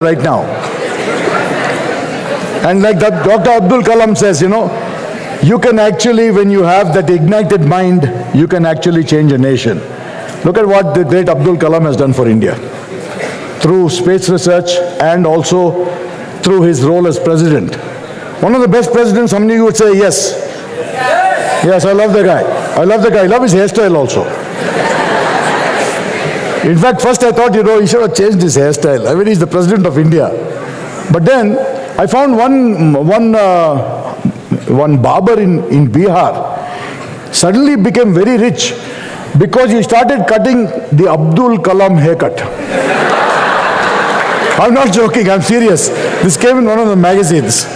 right now. And like that Dr. Abdul Kalam says, you can actually, when you have that ignited mind, you can actually change a nation. Look at what the great Abdul Kalam has done for India. Through space research and also through his role as president. One of the best presidents, how many would say yes? Yes, I love the guy. I love the guy. I love his hairstyle also. In fact, first I thought, he should have changed his hairstyle. I mean, he's the president of India. But then I found one barber in Bihar suddenly became very rich because he started cutting the Abdul Kalam haircut. I'm not joking, I'm serious. This came in one of the magazines.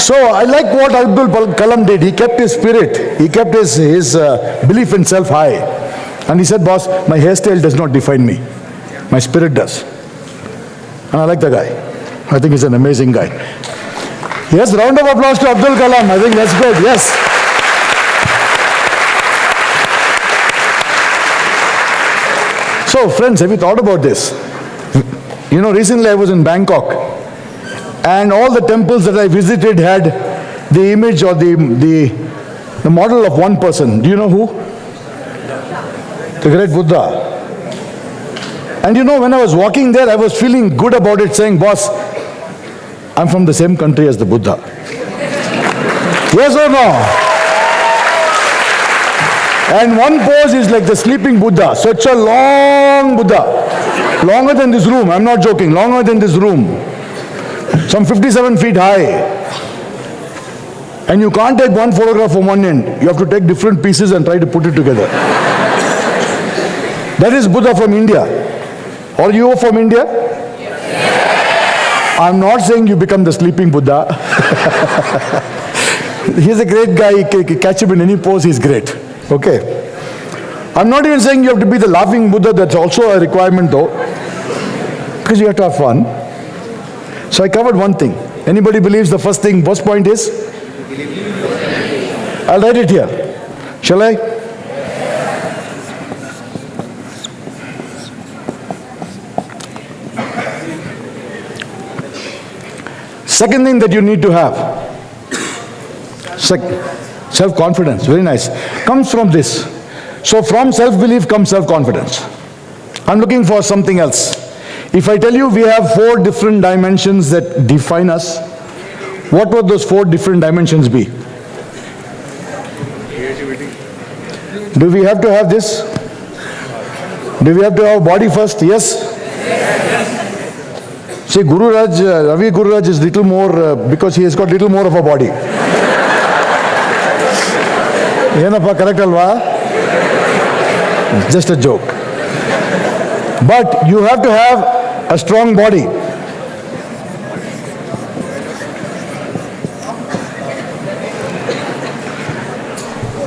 So I like what Abdul Kalam did. He kept his spirit. He kept his belief in self high. And he said, boss, my hairstyle does not define me. My spirit does. And I like the guy. I think he's an amazing guy. Yes, round of applause to Abdul Kalam. I think that's good. Yes. So, friends, have you thought about this? Recently I was in Bangkok. And all the temples that I visited had the image or the model of one person. Do you know who? The great Buddha. And when I was walking there, I was feeling good about it, saying, boss, I'm from the same country as the Buddha. Yes or no? And one pose is like the sleeping Buddha, such a long Buddha. Longer than this room, I'm not joking, longer than this room. Some 57 feet high. And you can't take one photograph from one end. You have to take different pieces and try to put it together. That is Buddha from India. Or you are from India? Yes. I'm not saying you become the sleeping Buddha. He's a great guy. You catch him in any pose, he's great. Okay. I'm not even saying you have to be the laughing Buddha. That's also a requirement though. Because you have to have fun. So I covered one thing. Anybody believes the first point is? I'll write it here. Shall I? Second thing that you need to have, self-confidence, very nice, comes from this. So from self-belief comes self-confidence. I'm looking for something else. If I tell you we have 4 different dimensions that define us, what would those 4 different dimensions be? Do we have to have this? Do we have to have body first? Yes? See, Ravi Guru Raj is little more, because he has got little more of a body. Yenappa, correct alva? Just a joke. But you have to have a strong body.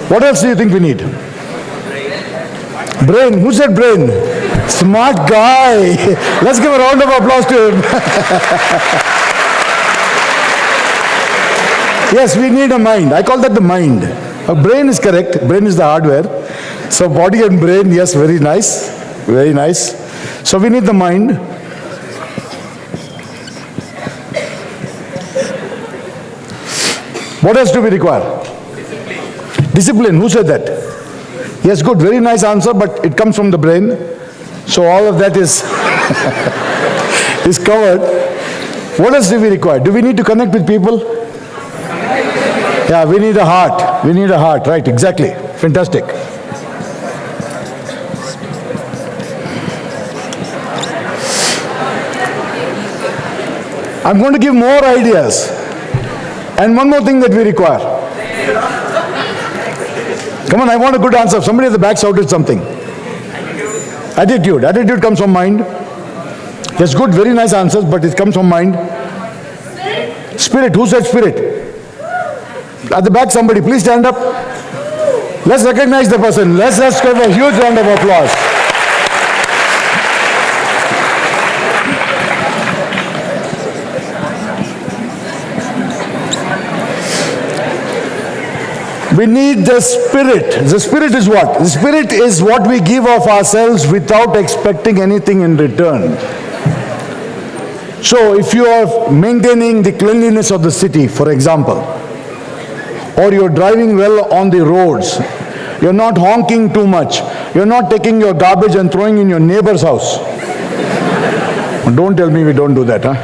What else do you think we need? Brain. Who said brain? Smart guy. Let's give a round of applause to him. Yes, we need a mind. I call that the mind. A brain is correct. Brain is the hardware. So body and brain, yes, very nice. Very nice. So we need the mind. What else do we require? Discipline. Who said that? Yes, good. Very nice answer, but it comes from the brain. So all of that is is covered. What else do we require? Do we need to connect with people? Yeah, we need a heart. We need a heart, right? Exactly. Fantastic. I'm going to give more ideas. And one more thing that we require. Come on, I want a good answer. Somebody at the back shouted something. Attitude. Attitude comes from mind. Yes, good, very nice answers, but it comes from mind. Spirit. Who said spirit? At the back, somebody. Please stand up. Let's recognize the person. Let's give a huge round of applause. We need the spirit. The spirit is what? The spirit is what we give of ourselves without expecting anything in return. So if you are maintaining the cleanliness of the city, for example, or you're driving well on the roads, you're not honking too much, you're not taking your garbage and throwing in your neighbor's house. Don't tell me we don't do that, huh?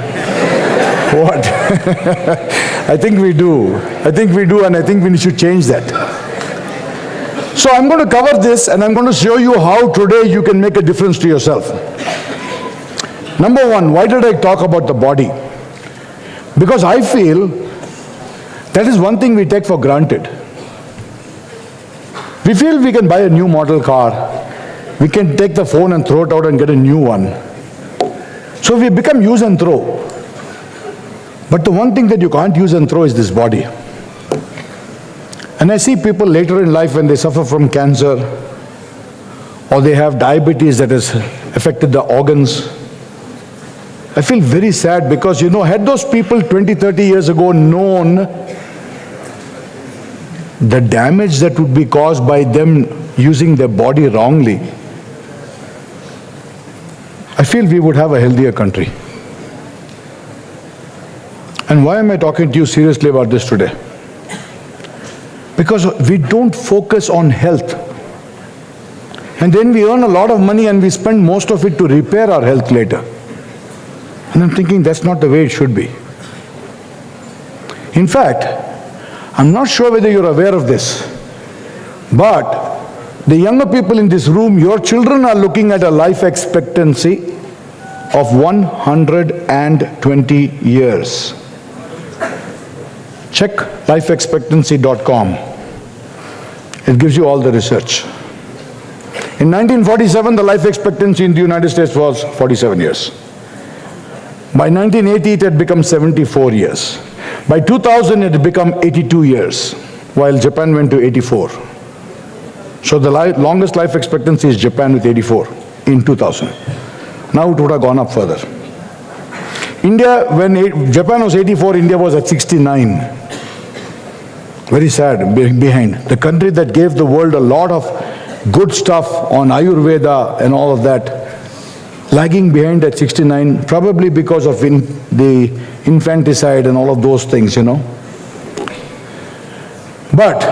What? I think we do. I think we do, and I think we should change that. So I'm going to cover this, and I'm going to show you how today you can make a difference to yourself. Number one, why did I talk about the body? Because I feel that is one thing we take for granted. We feel we can buy a new model car. We can take the phone and throw it out and get a new one. So we become use and throw. But the one thing that you can't use and throw is this body. And I see people later in life when they suffer from cancer or they have diabetes that has affected the organs. I feel very sad because, had those people 20, 30 years ago known the damage that would be caused by them using their body wrongly, I feel we would have a healthier country. And why am I talking to you seriously about this today? Because we don't focus on health. And then we earn a lot of money and we spend most of it to repair our health later. And I'm thinking that's not the way it should be. In fact, I'm not sure whether you're aware of this, but the younger people in this room, your children are looking at a life expectancy of 120 years. Check lifeexpectancy.com. It gives you all the research. In 1947, the life expectancy in the United States was 47 years. By 1980, it had become 74 years. By 2000, it had become 82 years, while Japan went to 84. So the longest life expectancy is Japan with 84 in 2000. Now it would have gone up further. India, when Japan was 84, India was at 69. Very sad, behind. The country that gave the world a lot of good stuff on Ayurveda and all of that, lagging behind at 69, probably because of the infanticide and all of those things, But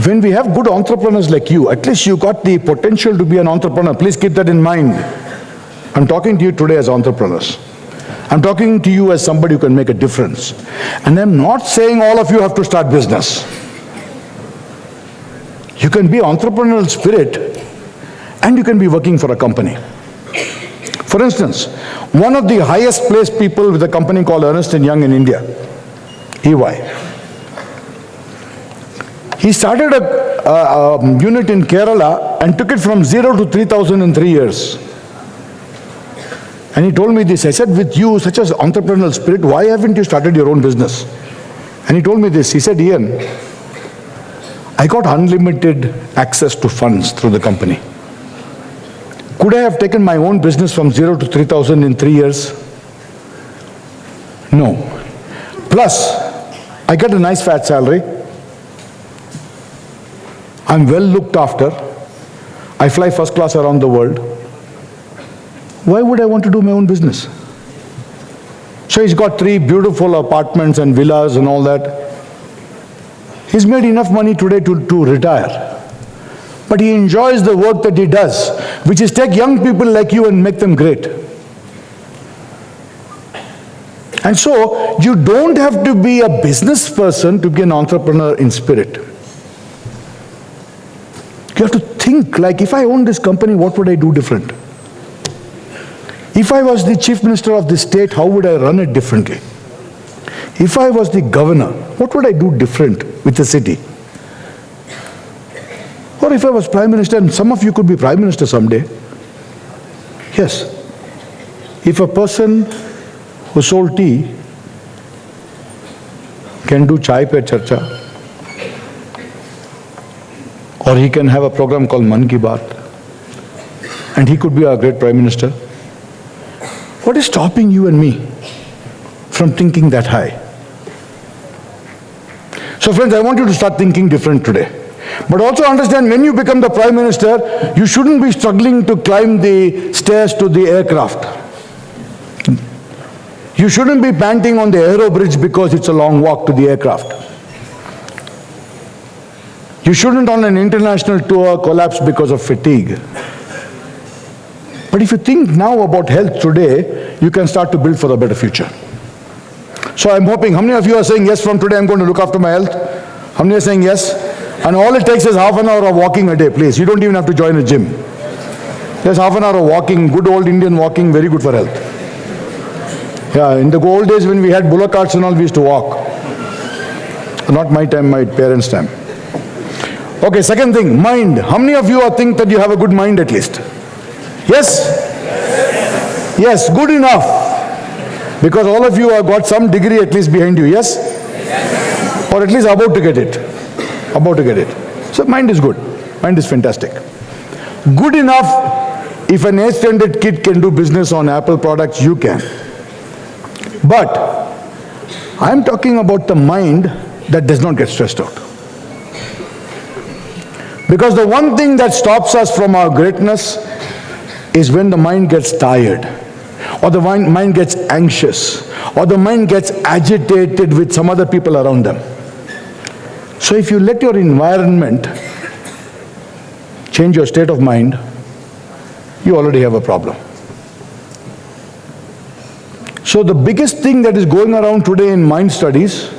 when we have good entrepreneurs like you, at least you got the potential to be an entrepreneur. Please keep that in mind. I'm talking to you today as entrepreneurs. I'm talking to you as somebody who can make a difference. And I'm not saying all of you have to start business. You can be entrepreneurial spirit and you can be working for a company. For instance, one of the highest placed people with a company called Ernst & Young in India, EY. He started a unit in Kerala and took it from 0 to 3,000 in 3 years. And he told me this. I said, with you, such as entrepreneurial spirit, why haven't you started your own business? And he told me this. He said, Ian, I got unlimited access to funds through the company. Could I have taken my own business from 0 to 3,000 in 3 years? No. Plus, I get a nice fat salary. I'm well looked after. I fly first class around the world. Why would I want to do my own business? So he's got 3 beautiful apartments and villas and all that. He's made enough money today to retire. But he enjoys the work that he does, which is take young people like you and make them great. And so, you don't have to be a business person to be an entrepreneur in spirit. You have to think, like, if I owned this company, what would I do different? If I was the chief minister of the state, how would I run it differently? If I was the governor, what would I do different with the city? Or if I was prime minister, and some of you could be prime minister someday. Yes. If a person who sold tea can do chai pe charcha, or he can have a program called Man Ki Baat, and he could be our great prime minister, what is stopping you and me from thinking that high? So friends, I want you to start thinking different today. But also understand, when you become the prime minister, you shouldn't be struggling to climb the stairs to the aircraft. You shouldn't be panting on the aero bridge because it's a long walk to the aircraft. You shouldn't on an international tour collapse because of fatigue. But if you think now about health today, you can start to build for a better future. So I'm hoping, how many of you are saying yes from today I'm going to look after my health? How many are saying yes? And all it takes is half an hour of walking a day, please. You don't even have to join a gym. Just half an hour of walking, good old Indian walking, very good for health. Yeah, in the old days when we had bullock carts and all, we used to walk. Not my time, my parents' time. Okay, second thing, mind. How many of you think that you have a good mind at least? Yes? Yes, good enough. Because all of you have got some degree at least behind you, yes? Or at least about to get it. About to get it. So mind is good. Mind is fantastic. Good enough, if an age-standard kid can do business on Apple products, you can. But I'm talking about the mind that does not get stressed out. Because the one thing that stops us from our greatness is when the mind gets tired, or the mind gets anxious, or the mind gets agitated with some other people around them. So if you let your environment change your state of mind, you already have a problem. So the biggest thing that is going around today in mind studies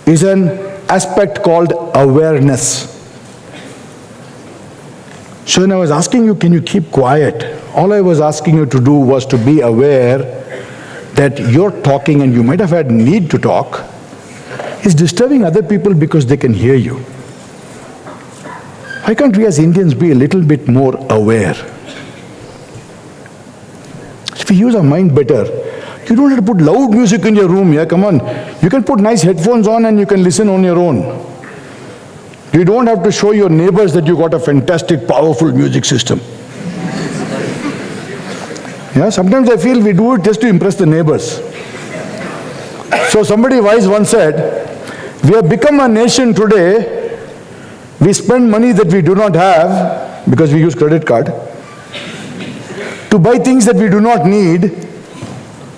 is an aspect called awareness. So when I was asking you, can you keep quiet? All I was asking you to do was to be aware that you're talking, and you might have had need to talk, is disturbing other people because they can hear you. Why can't we as Indians be a little bit more aware? If we use our mind better, you don't have to put loud music in your room, yeah, come on. You can put nice headphones on and you can listen on your own. You don't have to show your neighbors that you got a fantastic, powerful music system. Yeah, sometimes I feel we do it just to impress the neighbors. So somebody wise once said, we have become a nation today, we spend money that we do not have because we use credit card to buy things that we do not need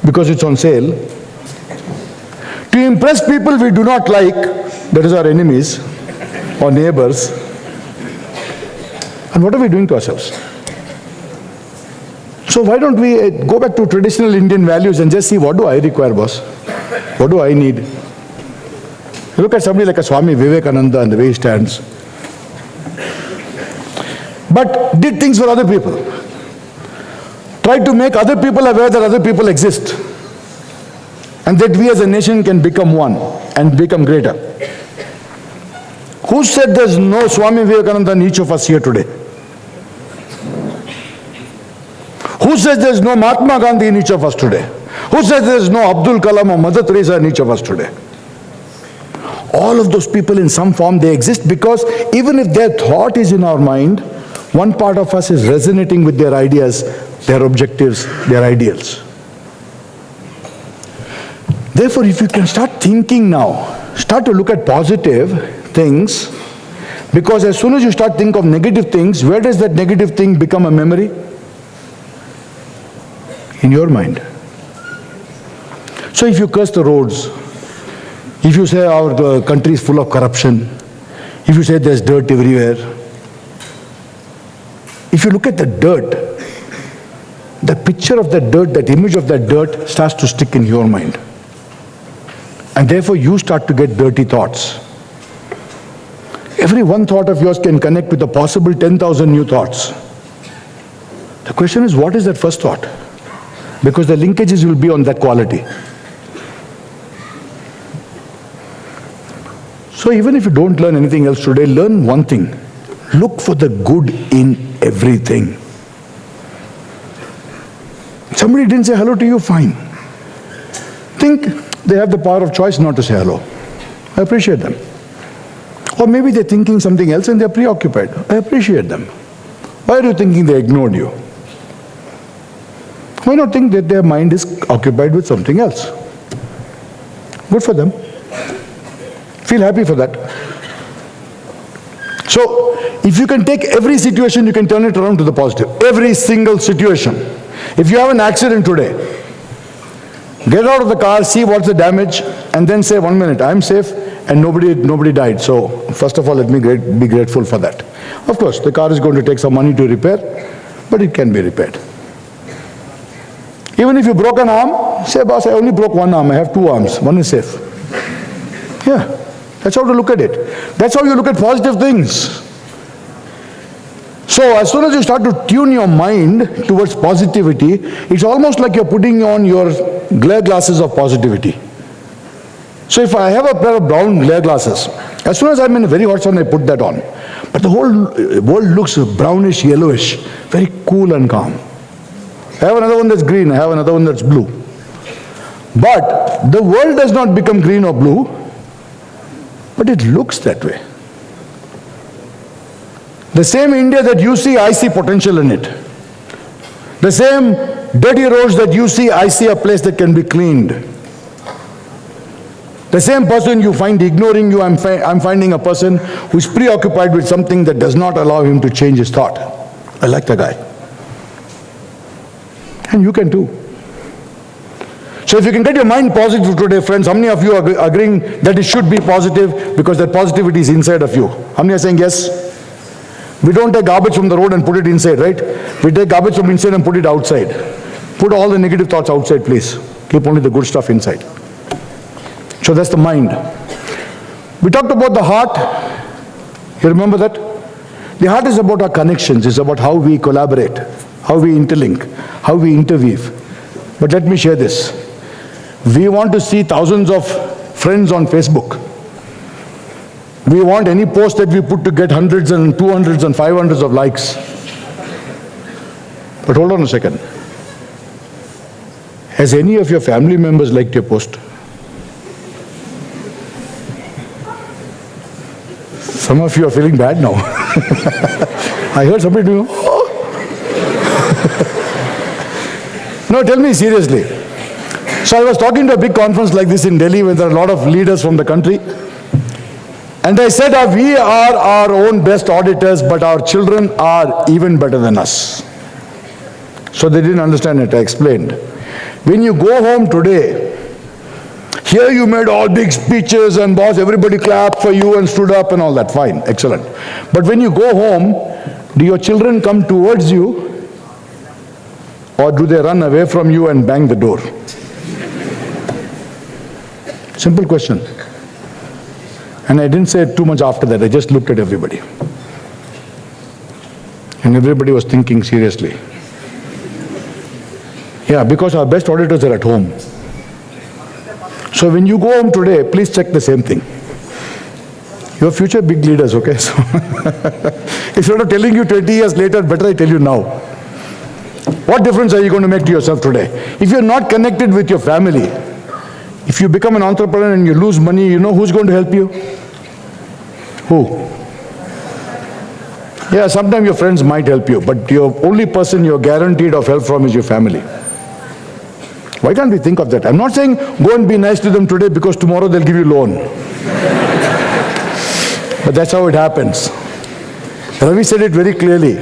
because it's on sale, to impress people we do not like, that is our enemies or neighbors. And what are we doing to ourselves? So why don't we go back to traditional Indian values and just see, what do I require, boss? What do I need? You look at somebody like a Swami Vivekananda and the way he stands. But did things for other people. Tried to make other people aware that other people exist. And that we as a nation can become one and become greater. Who said there's no Swami Vivekananda in each of us here today? Who says there's no Mahatma Gandhi in each of us today? Who says there's no Abdul Kalam or Mother Teresa in each of us today? All of those people in some form, they exist because even if their thought is in our mind, one part of us is resonating with their ideas, their objectives, their ideals. Therefore, if you can start thinking now, start to look at positive things, because as soon as you start think of negative things, where does that negative thing become a memory? In your mind. So if you curse the roads, if you say our country is full of corruption, if you say there's dirt everywhere, if you look at the dirt, the picture of that dirt, that image of that dirt starts to stick in your mind. And therefore you start to get dirty thoughts. Every one thought of yours can connect with a possible 10,000 new thoughts. The question is, what is that first thought? Because the linkages will be on that quality. So even if you don't learn anything else today, learn one thing. Look for the good in everything. Somebody didn't say hello to you, fine. Think they have the power of choice not to say hello. I appreciate them. Or maybe they're thinking something else and they're preoccupied. I appreciate them. Why are you thinking they ignored you? Why not think that their mind is occupied with something else? Good for them. Feel happy for that. So, if you can take every situation, you can turn it around to the positive. Every single situation. If you have an accident today, Get out of the car, see what's the damage, and then say, 1 minute, I'm safe, and nobody died. So, first of all, let me be grateful for that. Of course, the car is going to take some money to repair, but it can be repaired. Even if you broke an arm, say, boss, I only broke one arm, I have 2 arms, one is safe. Yeah, that's how to look at it. That's how you look at positive things. So as soon as you start to tune your mind towards positivity, it's almost like you're putting on your glare glasses of positivity. So if I have a pair of brown glare glasses, as soon as I'm in a very hot sun, I put that on. But the whole world looks brownish, yellowish, very cool and calm. I have another one that's green, I have another one that's blue. But the world does not become green or blue, but it looks that way. The same India that you see, I see potential in it. The same dirty roads that you see, I see a place that can be cleaned. The same person you find ignoring you, I'm finding a person who's preoccupied with something that does not allow him to change his thought. I like the guy. And you can too. So if you can get your mind positive today, friends, how many of you are agreeing that it should be positive because that positivity is inside of you? How many are saying yes? We don't take garbage from the road and put it inside, right? We take garbage from inside and put it outside. Put all the negative thoughts outside, please. Keep only the good stuff inside. So that's the mind. We talked about the heart. You remember that? The heart is about our connections. It's about how we collaborate, how we interlink, how we interweave. But let me share this. We want to see thousands of friends on Facebook. We want any post that we put to get hundreds and 200s and 500s of likes. But hold on a second. Has any of your family members liked your post? Some of you are feeling bad now. I heard somebody do, oh. No, tell me seriously. So I was talking to a big conference like this in Delhi where there are a lot of leaders from the country. And I said, we are our own best auditors, but our children are even better than us. So they didn't understand it, I explained. When you go home today, here you made all big speeches and boss, everybody clapped for you and stood up and all that, fine, excellent. But when you go home, do your children come towards you or do they run away from you and bang the door? Simple question. And I didn't say too much after that, I just looked at everybody. And everybody was thinking seriously. Yeah, because our best auditors are at home. So when you go home today, please check the same thing. You're future big leaders, okay? So instead of telling you 20 years later, better I tell you now. What difference are you going to make to yourself today? If you're not connected with your family, if you become an entrepreneur and you lose money, you know who's going to help you? Who? Yeah, sometimes your friends might help you, but the only person you're guaranteed of help from is your family. Why can't we think of that? I'm not saying go and be nice to them today because tomorrow they'll give you loan. But that's how it happens. Ravi said it very clearly.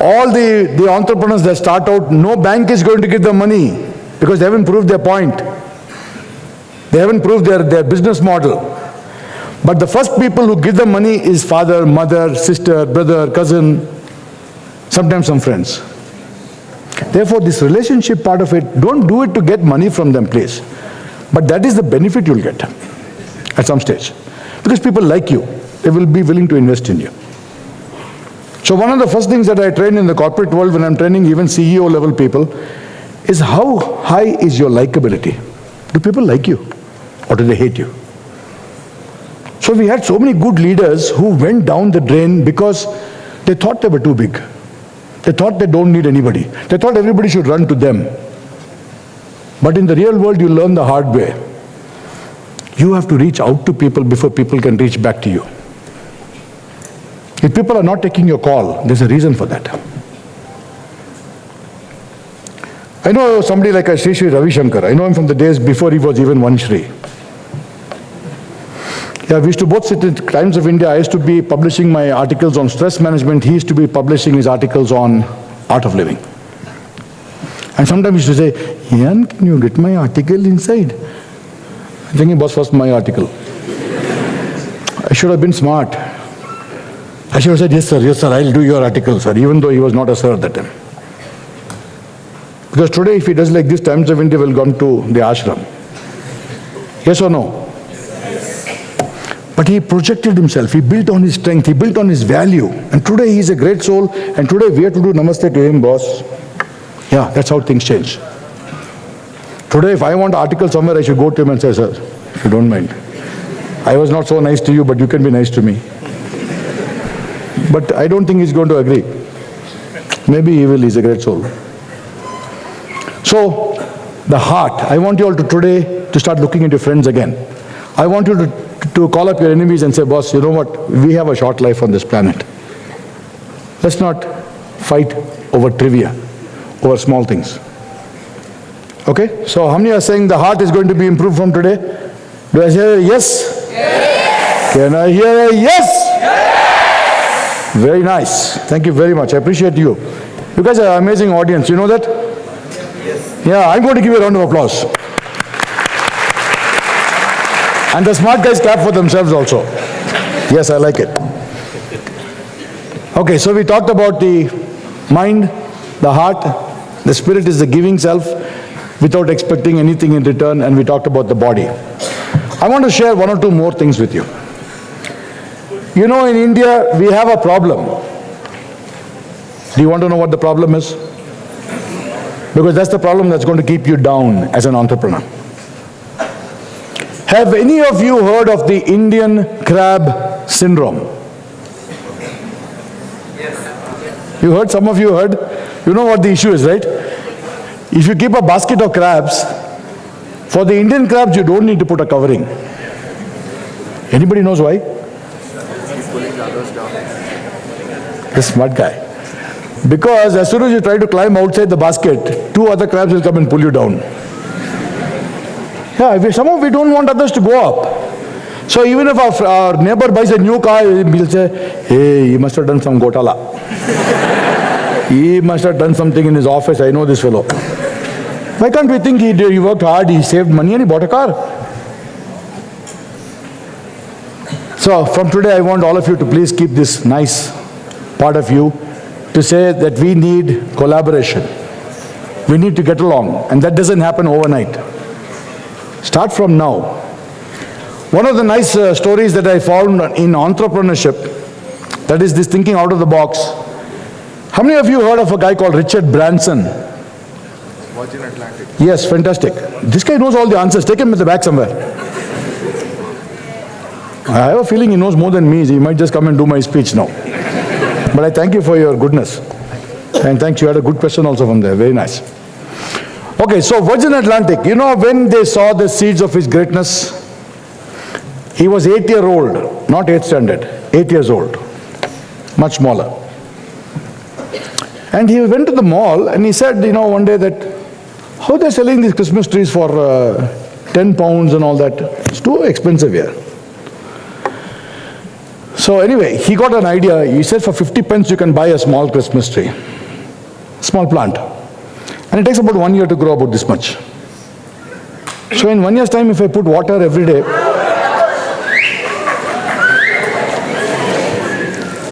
All the entrepreneurs that start out, no bank is going to give them money because they haven't proved their point. They haven't proved their business model. But the first people who give them money is father, mother, sister, brother, cousin, sometimes some friends. Therefore, this relationship part of it, don't do it to get money from them, please. But that is the benefit you'll get at some stage. Because people like you, they will be willing to invest in you. So one of the first things that I train in the corporate world when I'm training even CEO level people is how high is your likability? Do people like you or do they hate you? So we had so many good leaders who went down the drain because they thought they were too big. They thought they don't need anybody. They thought everybody should run to them. But in the real world, you learn the hard way. You have to reach out to people before people can reach back to you. If people are not taking your call, there's a reason for that. I know somebody like Sri Ravi Shankar. I know him from the days before he was even one Shri. Yeah, we used to both sit at Times of India. I used to be publishing my articles on stress management. He used to be publishing his articles on art of living. And sometimes he used to say, Ian, can you get my article inside? I'm thinking, boss, first my article. I should have been smart. I should have said, yes sir, I'll do your article, sir, even though he was not a sir at that time. Because today, if he does like this, Times of India will come to the ashram. Yes or no? But he projected himself, he built on his strength, he built on his value. And today he is a great soul, and today we have to do namaste to him, boss. Yeah, that's how things change. Today, if I want an article somewhere, I should go to him and say, sir, if you don't mind, I was not so nice to you, but you can be nice to me. But I don't think he's going to agree. Maybe he will, he's a great soul. So, the heart, I want you all to today to start looking at your friends again. I want you to call up your enemies and say, boss, you know what, we have a short life on this planet. Let's not fight over trivia, over small things. Okay, so how many are saying the heart is going to be improved from today? Do I hear a yes? Yes! Can I hear a yes? Yes! Very nice. Thank you very much. I appreciate you. You guys are an amazing audience. You know that? Yes. Yeah, I'm going to give you a round of applause. And the smart guys clap for themselves also. Yes, I like it. Okay, so we talked about the mind, the heart, the spirit is the giving self without expecting anything in return, and we talked about the body. I want to share one or two more things with you. You know, in India, we have a problem. Do you want to know what the problem is? Because that's the problem that's going to keep you down as an entrepreneur. Have any of you heard of the Indian crab syndrome? Yes. You heard? Some of you heard? You know what the issue is, right? If you keep a basket of crabs, for the Indian crabs, you don't need to put a covering. Anybody knows why? The smart guy. Because as soon as you try to climb outside the basket, two other crabs will come and pull you down. Yeah, somehow we don't want others to go up. So even if our neighbor buys a new car, we'll say, hey, he must have done some gotala. He must have done something in his office, I know this fellow. Why can't we think he worked hard, he saved money and he bought a car? So from today I want all of you to please keep this nice part of you to say that we need collaboration. We need to get along, and that doesn't happen overnight. Start from now. One of the nice stories that I found in entrepreneurship, that is this thinking out of the box. How many of you heard of a guy called Richard Branson? Virgin Atlantic. Yes, fantastic. This guy knows all the answers. Take him at the back somewhere. I have a feeling he knows more than me. He might just come and do my speech now. But I thank you for your goodness. And thanks, you had a good question also from there. Very nice. Okay, so Virgin Atlantic, you know, when they saw the seeds of his greatness, he was 8 years old, not 8th standard, 8 years old, much smaller. And he went to the mall and he said, you know, one day that, how they're selling these Christmas trees for 10 pounds and all that? It's too expensive here. So anyway, he got an idea. He said for 50 pence you can buy a small Christmas tree, small plant. And it takes about 1 year to grow about this much. So in 1 year's time, if I put water every day,